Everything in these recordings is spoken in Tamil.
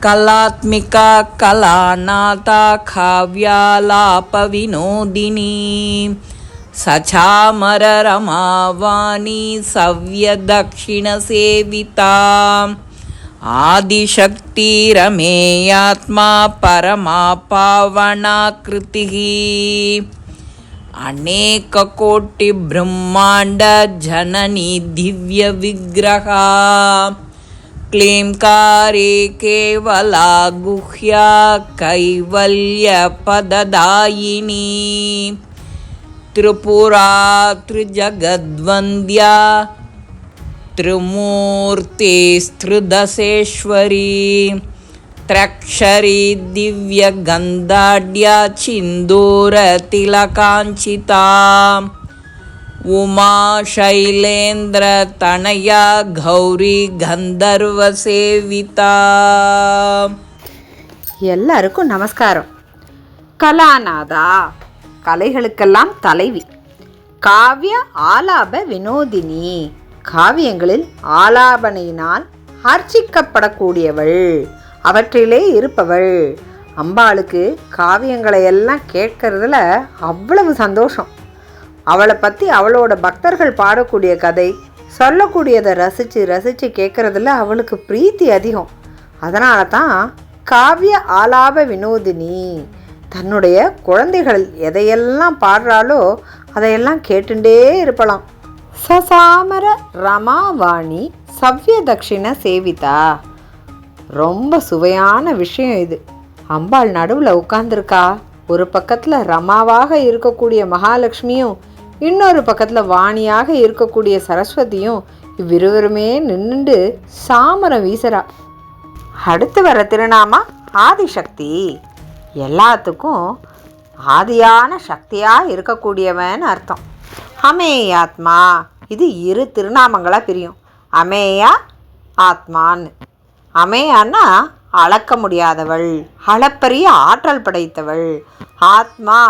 कलात्मिका कलानाथा काव्यालापविनोदिनी सचामररमावाणी सव्यदक्षिणसेविता आदिशक्तिरमेयात्मा परमा पावनाकृतिः अनेककोटिब्रह्माण्डजननी दिव्यविग्रहा क्लींकारे केवला गुह्या कैवल्यपददायिनी त्रिपुरा त्रिजगद्वन्द्या त्रिमूर्तिस्त्रिदशेश्वरी त्रक्षरी दिव्यगन्धाढ्या सिन्दूरतिलकाञ्चिता उमा शैलेन्द्रतनया गौरी गन्धर्वसेविता. எல்லாருக்கும் நமஸ்காரம். கலாநாதா, கலைகளுக்கெல்லாம் தலைவி. காவிய ஆலாப வினோதினி, காவியங்களில் ஆலாபனையினால் அர்ச்சிக்கப்படக்கூடியவள், அவற்றிலே இருப்பவள். அம்பாளுக்கு காவியங்களை எல்லாம் கேட்கறதுல அவ்வளவு சந்தோஷம். அவளை பற்றி அவளோட பக்தர்கள் பாடக்கூடிய கதை, சொல்லக்கூடியதை ரசித்து ரசித்து கேட்குறதுல அவளுக்கு பிரீத்தி அதிகம். அதனால தான் காவிய ஆலாப வினோதினி. தன்னுடைய குழந்தைகள் எதையெல்லாம் பாடுறாளோ அதையெல்லாம் கேட்டுட்டே இருப்பலாம். சசாமர ரமாவாணி சவ்ய தட்சிண சேவிதா. ரொம்ப சுவையான விஷயம் இது. அம்பாள் நடுவில் உட்கார்ந்துருக்கா. ஒரு பக்கத்தில் ரமாவாக இருக்கக்கூடிய மகாலட்சுமியும் இன்னொரு பக்கத்தில் வாணியாக இருக்கக்கூடிய சரஸ்வதியும் இவ்விருவருமே நின்றுண்டு சாமரம் வீசரா. அடுத்து வர திருநாமா ஆதிசக்தி. எல்லாத்துக்கும் ஆதியான சக்தியாக இருக்கக்கூடியவன் அர்த்தம். அமேயாத்மா, இது இரு திருநாமங்களாக பிரியும். அமேயா ஆத்மான்னு. அமேயான்னா அளக்க முடியாதவள், அளப்பரிய ஆற்றல் படைத்தவள். ஆத்மா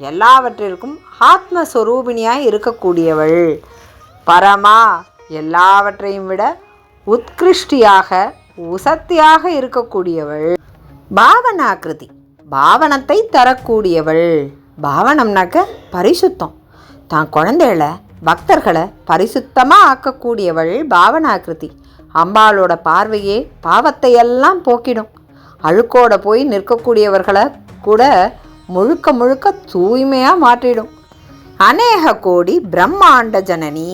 எல்லாவற்றிற்கும் ஆத்மஸ்வரூபிணியாய் இருக்கக்கூடியவள். பரமா, எல்லாவற்றையும் விட உத்கிருஷ்டியாக உசத்தியாக இருக்கக்கூடியவள். பாவனாகிருதி, பாவனத்தை தரக்கூடியவள். பாவனம்னாக்க பரிசுத்தம். தான் குழந்தைகளை பக்தர்களை பரிசுத்தமாக ஆக்கக்கூடியவள் பாவனாகிருதி. அம்பாளோட பார்வையே பாவத்தை எல்லாம் போக்கிடும். அழுக்கோட போய் நிற்கக்கூடியவர்களை கூட முழுக்க முழுக்க தூய்மையாக மாற்றிடும். அநேக கோடி பிரம்மாண்ட ஜனனி.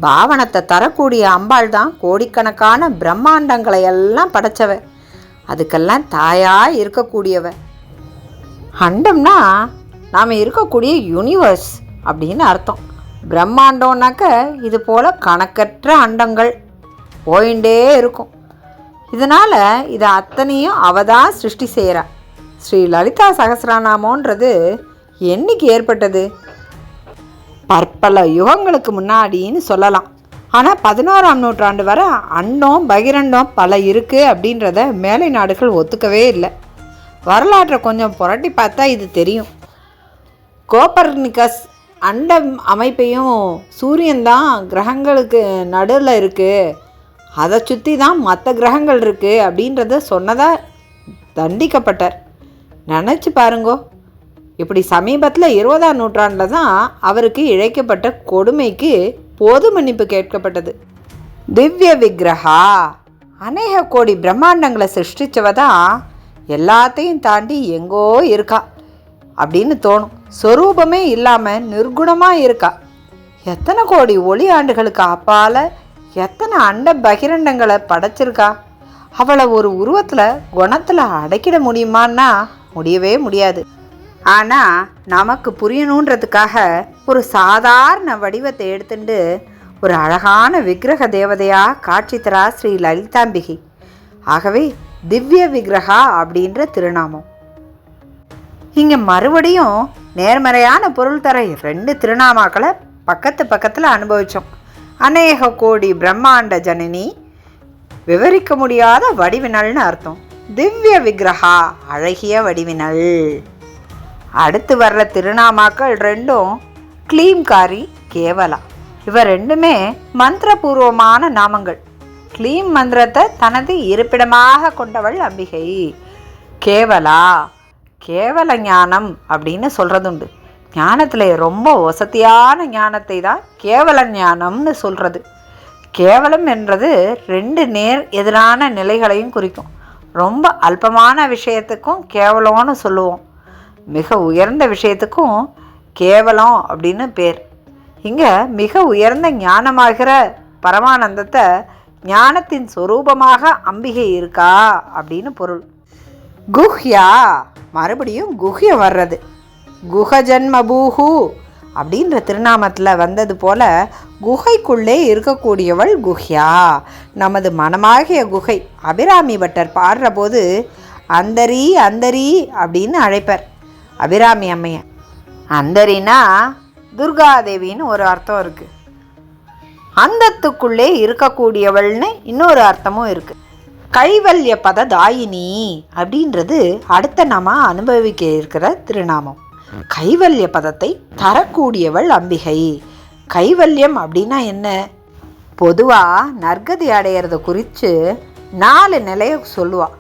பாவனத்தை தரக்கூடிய அம்பாள் தான் கோடிக்கணக்கான பிரம்மாண்டங்களை எல்லாம் படைச்சவ. அதுக்கெல்லாம் தாயாக இருக்கக்கூடியவ. அண்டம்னா நாம் இருக்கக்கூடிய யூனிவர்ஸ் அப்படின்னு அர்த்தம். பிரம்மாண்டம்னாக்க இது போல் கணக்கற்ற அண்டங்கள் போயிண்டே இருக்கும். இதனால் இதை அத்தனையும் அவ தான் சிருஷ்டி செய்கிறா. ஸ்ரீ லலிதா சகஸ்ரநாமன்றது என்னைக்கு ஏற்பட்டது? பற்பல யுகங்களுக்கு முன்னாடின்னு சொல்லலாம். ஆனால் 11ஆம் நூற்றாண்டு வரை அண்டம் பகிரண்டம் பல இருக்குது அப்படின்றத மேலை நாடுகள் ஒத்துக்கவே இல்லை. வரலாற்றை கொஞ்சம் புரட்டி பார்த்தா இது தெரியும். கோப்பர்னிக்கஸ் அண்ட அமைப்பையும் சூரியன்தான் கிரகங்களுக்கு நடுவில் இருக்குது, அதை சுற்றி தான் மற்ற கிரகங்கள் இருக்குது அப்படின்றத சொன்னதாக தண்டிக்கப்பட்டார். நினச்சி பாருங்கோ. இப்படி சமீபத்தில் 20ஆம் நூற்றாண்டில் தான் அவருக்கு இழைக்கப்பட்ட கொடுமைக்கு பொது மன்னிப்பு கேட்கப்பட்டது. திவ்ய விக்கிரகா, அநேக கோடி பிரம்மாண்டங்களை சிருஷ்டிச்சவ தான் எல்லாத்தையும் தாண்டி எங்கோ இருக்கா அப்படின்னு தோணும். சொரூபமே இல்லாமல் நிர்குணமாக இருக்கா. எத்தனை கோடி ஒளி ஆண்டுகளுக்கு அப்பால் எத்தனை அண்ட பகிரண்டங்களை படைச்சிருக்கா. அவளை ஒரு உருவத்தில் குணத்தில் அடக்கிட முடியுமான்னா முடியவே முடியாது. ஆனால் நமக்கு புரியணுன்றதுக்காக ஒரு சாதாரண வடிவத்தை எடுத்துட்டு ஒரு அழகான விக்கிரக தேவதையாக காட்சி தரா ஸ்ரீ லலிதாம்பிகை. ஆகவே திவ்ய விக்கிரகா அப்படின்ற திருநாமம். இங்கே மறுபடியும் நேர்மறையான பொருள் தர 2 திருநாமாக்களை பக்கத்து பக்கத்தில் அனுபவித்தோம். அநேக கோடி பிரம்மாண்ட ஜனனி, விவரிக்க முடியாத வடிவினல்னு அர்த்தம். திவ்ய விக்கிரகா, அழகிய வடிவினல். அடுத்து வர்ற திருநாமாக்கள் 2ம் க்ளீம்காரி, கேவலா. இவ 2மே மந்திரபூர்வமான நாமங்கள். க்ளீம் மந்திரத்தை தனது இருப்பிடமாக கொண்டவள் அம்பிகை. கேவலா, கேவல ஞானம் அப்படின்னு சொல்கிறதுண்டு. ஞானத்தில் ரொம்ப வசதியான ஞானத்தை தான் கேவல ஞானம்னு சொல்கிறது. கேவலம் என்றது 2 நேர் எதிரான நிலைகளையும் குறிக்கும். ரொம்ப அல்பமான விஷயத்துக்கும் கேவலம்னு சொல்லுவோம், மிக உயர்ந்த விஷயத்துக்கும் கேவலம் அப்படின்னு பேர். இங்கே மிக உயர்ந்த ஞானமாகிற பரமானந்தத்தை ஞானத்தின் சொரூபமாக அம்பிகை இருக்கா அப்படின்னு பொருள். குஹ்யா, மறுபடியும் குஹ்யம் வர்றது. குஹஜன்மபூஹு அப்படின்ற திருநாமத்தில் வந்தது போல குகைக்குள்ளே இருக்கக்கூடியவள் குஹ்யா. நமது மனமாகிய குகை. அபிராமி பட்டர் பாடுற போது அந்தரி அந்தரி அப்படின்னு அழைப்பார் அபிராமி அம்மைய. அந்தரினா துர்காதேவின்னு ஒரு அர்த்தம் இருக்குது. அந்தத்துக்குள்ளே இருக்கக்கூடியவள்னு இன்னொரு அர்த்தமும் இருக்குது. கைவல்ய பத தாயினி அப்படின்றது அடுத்த நாம அனுபவிக்க இருக்கிற திருநாமம். கைவல்ய பதத்தை தரக்கூடியவள் அம்பிகை. கைவல்யம் அப்படின்னா என்ன? பொதுவாக நற்கதி அடையிறத குறித்து 4 நிலையை சொல்லுவாள்.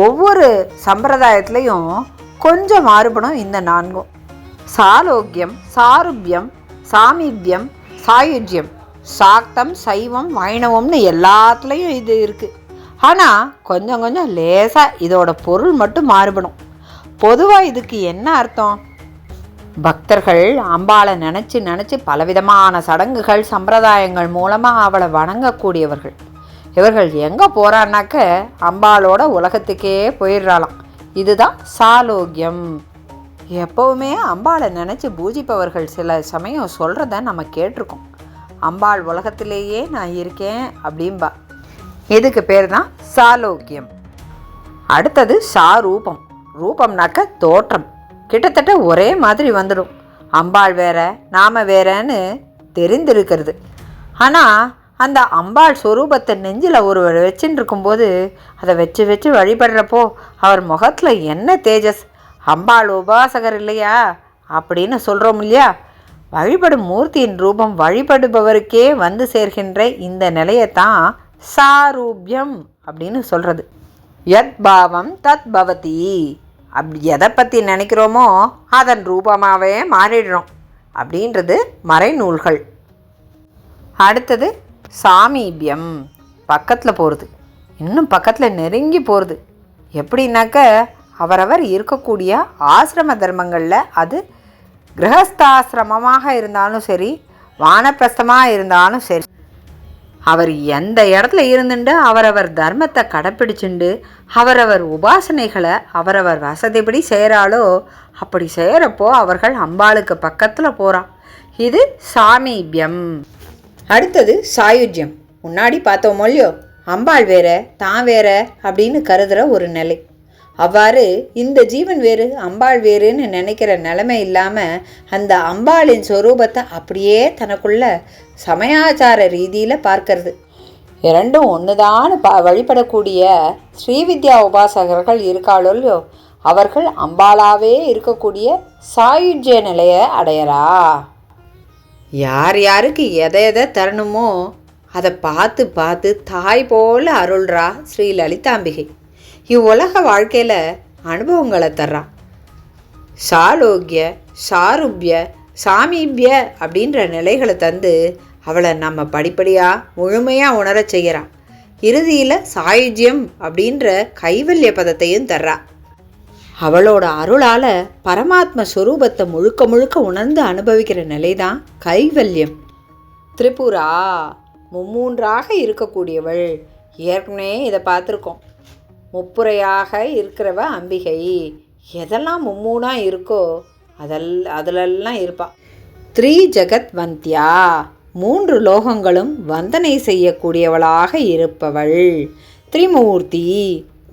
ஒவ்வொரு சம்பிரதாயத்துலேயும் கொஞ்சம் மாறுபடும் இந்த 4. சாலோக்கியம், சாருபியம், சாமீபியம், சாயுஜ்யம், சாக்தம், சைவம், வைணவம்னு எல்லாத்துலேயும் இது இருக்குது. ஆனால் கொஞ்சம் கொஞ்சம் லேசாக இதோட பொருள் மட்டும் மாறுபடும். பொதுவாக இதுக்கு என்ன அர்த்தம்? பக்தர்கள் அம்பாளை நினச்சி பலவிதமான சடங்குகள் சம்பிரதாயங்கள் மூலமாக அவளை வணங்கக்கூடியவர்கள். இவர்கள் எங்கே போகிறான்னாக்க அம்பாளோட உலகத்துக்கே போயிடுறாளாம். இதுதான் சாலோக்கியம். எப்போவுமே அம்பாளை நினச்சி பூஜிப்பவர்கள் சில சமயம் சொல்கிறத நம்ம கேட்டிருக்கோம். அம்பாள் உலகத்திலேயே நான் இருக்கேன் அப்படின்பா. இதுக்கு பேர் தான் சாலோக்கியம். அடுத்தது சாரூபம். ரூபம்னாக்க தோற்றம். கிட்டத்தட்ட ஒரே மாதிரி வந்துடும். அம்பாள் வேற நாம வேறன்னு தெரிந்திருக்கிறது. ஆனால் அந்த அம்பாள் ஸ்வரூபத்தை நெஞ்சில் ஒருவர் வச்சுன்னு இருக்கும்போது அதை வச்சு வழிபடுறப்போ அவர் முகத்தில் என்ன தேஜஸ்! அம்பாள் உபாசகர் இல்லையா அப்படின்னு சொல்கிறோம் இல்லையா? வழிபடும் மூர்த்தியின் ரூபம் வழிபடுபவருக்கே வந்து சேர்கின்ற இந்த நிலையத்தான் சாரூபியம் அப்படின்னு சொல்கிறது. யத் பாவம் தத் பவதி. அப்படி எதை பற்றி நினைக்கிறோமோ அதன் ரூபமாகவே மாறிடுறோம் அப்படின்றது மறைநூல்கள். அடுத்தது சாமீபியம். பக்கத்தில் போகிறது, இன்னும் பக்கத்தில் நெருங்கி போகிறது. எப்படின்னாக்க அவரவர் இருக்கக்கூடிய ஆசிரம தர்மங்களில், அது கிரகஸ்தாசிரமமாக இருந்தாலும் சரி வானப்பிரஸ்தமாக இருந்தாலும் சரி, அவர் எந்த இடத்துல இருந்துட்டு அவரவர் தர்மத்தை கடைப்பிடிச்சுண்டு அவரவர் உபாசனைகளை அவரவர் வசதிப்படி செய்கிறாளோ அப்படி செய்கிறப்போ அவர்கள் அம்பாளுக்கு பக்கத்தில் போகிறான். இது சாமீபியம். அடுத்தது சாயுஜ்யம். முன்னாடி பார்த்தோமோ இல்லையோ, அம்பாள் வேற தான் வேற அப்படின்னு கருதுகிற ஒரு நிலை. அவ்வாறு இந்த ஜீவன் வேறு அம்பாள் வேறுன்னு நினைக்கிற நிலைமை இல்லாமல் அந்த அம்பாளின் சொரூபத்தை அப்படியே தனக்குள்ள சமயாச்சார ரீதியில் பார்க்கறது. இரண்டும் ஒன்றுதான் வழிபடக்கூடிய ஸ்ரீவித்யா உபாசகர்கள் இருக்காளோ இல்லையோ, அவர்கள் அம்பாளாவே இருக்கக்கூடிய சாயுஜ்ய நிலையை அடையறா. யார் யாருக்கு எதை தரணுமோ அதை பார்த்து தாய் போல அருள்றா ஸ்ரீ லலிதாம்பிகை. இவ்வுலக வாழ்க்கையில் அனுபவங்களை தர்றான். சாலோக்கிய, சாருபிய, சாமீபிய அப்படின்ற நிலைகளை தந்து அவளை நம்ம படிப்படியாக முழுமையாக உணர செய்கிறான். இறுதியில் சாயுஜ்யம் அப்படின்ற கைவல்ய பதத்தையும் தர்றா. அவளோட அருளால் பரமாத்ம ஸ்வரூபத்தை முழுக்க உணர்ந்து அனுபவிக்கிற நிலை தான் கைவல்யம். திரிபுரா, மும்மூன்றாக இருக்கக்கூடியவள். ஏற்கனவே இதை பார்த்துருக்கோம். முப்புரையாக இருக்கிறவ அம்பிகை. எதெல்லாம் மும்மூணாக இருக்கோ அதிலெல்லாம் இருப்பாள். த்ரீ ஜகத் வந்தியா, 3 லோகங்களும் வந்தனை செய்யக்கூடியவளாக இருப்பவள். திரிமூர்த்தி,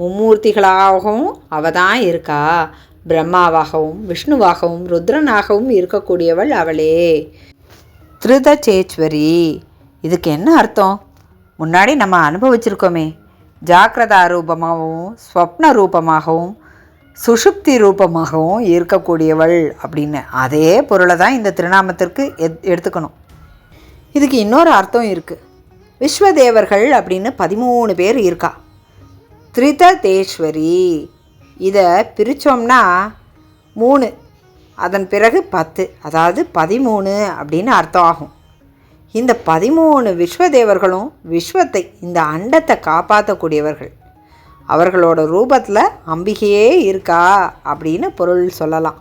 மும்மூர்த்திகளாகவும் அவ தான் இருக்கா. பிரம்மாவாகவும் விஷ்ணுவாகவும் ருத்ரனாகவும் இருக்கக்கூடியவள் அவளே. திருதச்சேஸ்வரி. இதுக்கு என்ன அர்த்தம்? முன்னாடி நம்ம அனுபவிச்சிருக்கோமே. ஜாக்கிரதா ரூபமாகவும் ஸ்வப்ன ரூபமாகவும் சுஷுப்தி ரூபமாகவும் இருக்கக்கூடியவள் அப்படின்னு அதே பொருளை தான் இந்த திருநாமத்திற்கு எடுத்துக்கணும். இதுக்கு இன்னொரு அர்த்தம் இருக்குது. விஸ்வதேவர்கள் அப்படின்னு 13 பேர் இருக்கா. திரிததேஸ்வரி இதை பிரித்தோம்னா 3, அதன் பிறகு 10, அதாவது 13 அப்படின்னு அர்த்தம் ஆகும். இந்த 13 விஸ்வதேவர்களும் விஸ்வத்தை, இந்த அண்டத்தை காப்பாற்றக்கூடியவர்கள். அவர்களோட ரூபத்தில் அம்பிகையே இருக்கா அப்படின்னு பொருள் சொல்லலாம்.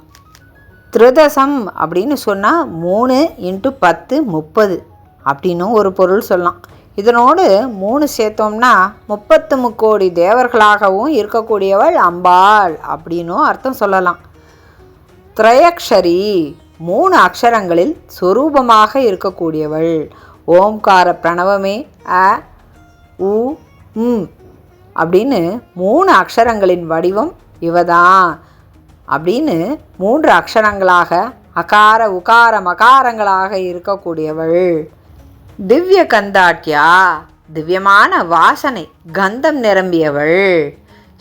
திரிதசம் அப்படின்னு சொன்னால் 3 × 10 30 அப்படின்னும் ஒரு பொருள் சொல்லலாம். இதனோடு 3 சேர்த்தோம்னா 30 முக்கோடி தேவர்களாகவும் இருக்கக்கூடியவள் அம்பாள் அப்படின்னும் அர்த்தம் சொல்லலாம். திரையக்ஷரி 3 அக்ஷரங்களில் சொரூபமாக இருக்கக்கூடியவள். ஓம்கார பிரணவமே அ உ ம் அப்படின்னு 3 அக்ஷரங்களின் வடிவம் இவதான் அப்படின்னு 3 அக்ஷரங்களாக அகார உகார மகாரங்களாக இருக்கக்கூடியவள். திவ்ய கந்தாட்யா திவ்யமான வாசனை கந்தம் நிரம்பியவள்.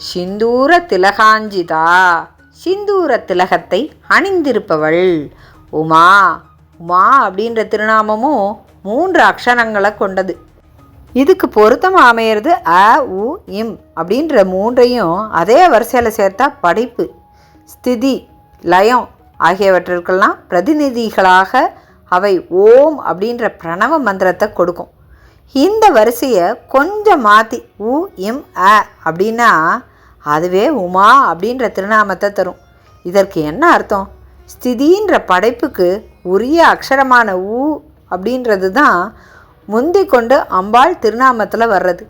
சிந்தூர திலகாஞ்சிதா சிந்தூர திலகத்தை அணிந்திருப்பவள். உமா உமா அப்படின்ற திருநாமமும் 3 அக்ஷரங்களை கொண்டது. இதுக்கு பொருத்தமாக அமையிறது அ உ இம் அப்படின்ற 3ஐயும் அதே வரிசையில் சேர்த்தா படைப்பு, ஸ்திதி, லயம் ஆகியவற்றிற்கெல்லாம் பிரதிநிதிகளாக அவை ஓம் அப்படின்ற பிரணவ மந்திரத்தை கொடுக்கும். இந்த வரிசையை கொஞ்சம் மாற்றி உ இம் அ அப்படின்னா அதுவே உமா அப்படின்ற திருநாமத்தை தரும். இதற்கு என்ன அர்த்தம்? ஸ்திதின்ற படைப்புக்கு உரிய அக்ஷரமான உ அப்படின்றது தான் முந்தி கொண்டு அம்பாள் திருநாமத்தில் வர்றது.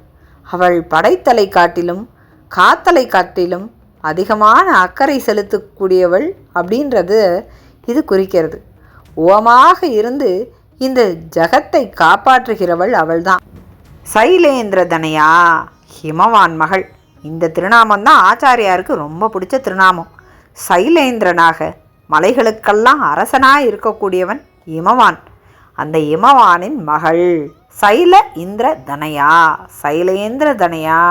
அவள் படைத்தலை காட்டிலும் காத்தலை காட்டிலும் அதிகமான அக்கறை செலுத்தக்கூடியவள் அப்படின்றது இது குறிக்கிறது. ஓமாக இருந்து இந்த ஜகத்தை காப்பாற்றுகிறவள் அவள்தான். சைலேந்திர தனையா ஹிமவான் மகள். இந்த திருநாமந்தான் ஆச்சாரியாருக்கு ரொம்ப பிடிச்ச திருநாமம். சைலேந்திரனாக மலைகளுக்கெல்லாம் அரசனாக இருக்கக்கூடியவன் இமவான். அந்த இமவானின் மகள் சைல இந்திர தனையா சைலேந்திர தனையா.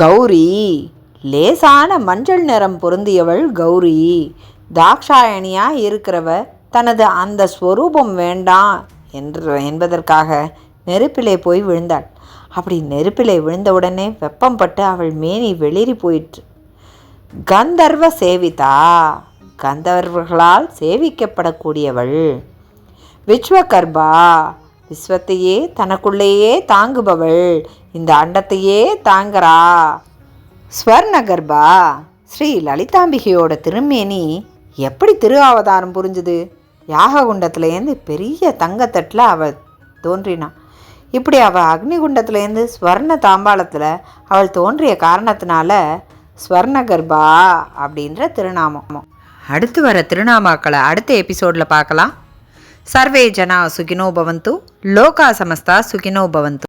கௌரி லேசான மஞ்சள் நிறம் பொருந்தியவள் கௌரி. தாக்ஷாயணியாக இருக்கிறவ தனது அந்த ஸ்வரூபம் வேண்டாம் என்பதற்காக நெருப்பிலே போய் விழுந்தாள். அப்படி நெருப்பிலே விழுந்தவுடனே வெப்பம் பட்டு அவள் மேனி வெளிரி போயிற்று. கந்தர்வ சேவிதா கந்தர்வர்களால் சேவிக்கப்படக்கூடியவள். விஸ்வகர்பா விஸ்வத்தையே தனக்குள்ளேயே தாங்குபவள். இந்த அண்டத்தையே தாங்கிறா. ஸ்வர்ணகர்பா ஸ்ரீ லலிதாம்பிகையோட திருமேனி எப்படி திரு அவதாரம் புரிஞ்சுது? யாககுண்டத்துலேருந்து பெரிய தங்கத்தட்டில் அவள் தோன்றினான். இப்படி அவள் அக்னிகுண்டத்துலேருந்து ஸ்வர்ண தாம்பாளத்தில் அவள் தோன்றிய காரணத்தினால ஸ்வர்ணகர்பா அப்படின்ற திருநாமம். அடுத்து வர திருநாமாக்களை அடுத்த எபிசோடில் பார்க்கலாம். சர்வே ஜனா சுகினோ பவந்து, லோகா சமஸ்தா சுகினோ பவந்து.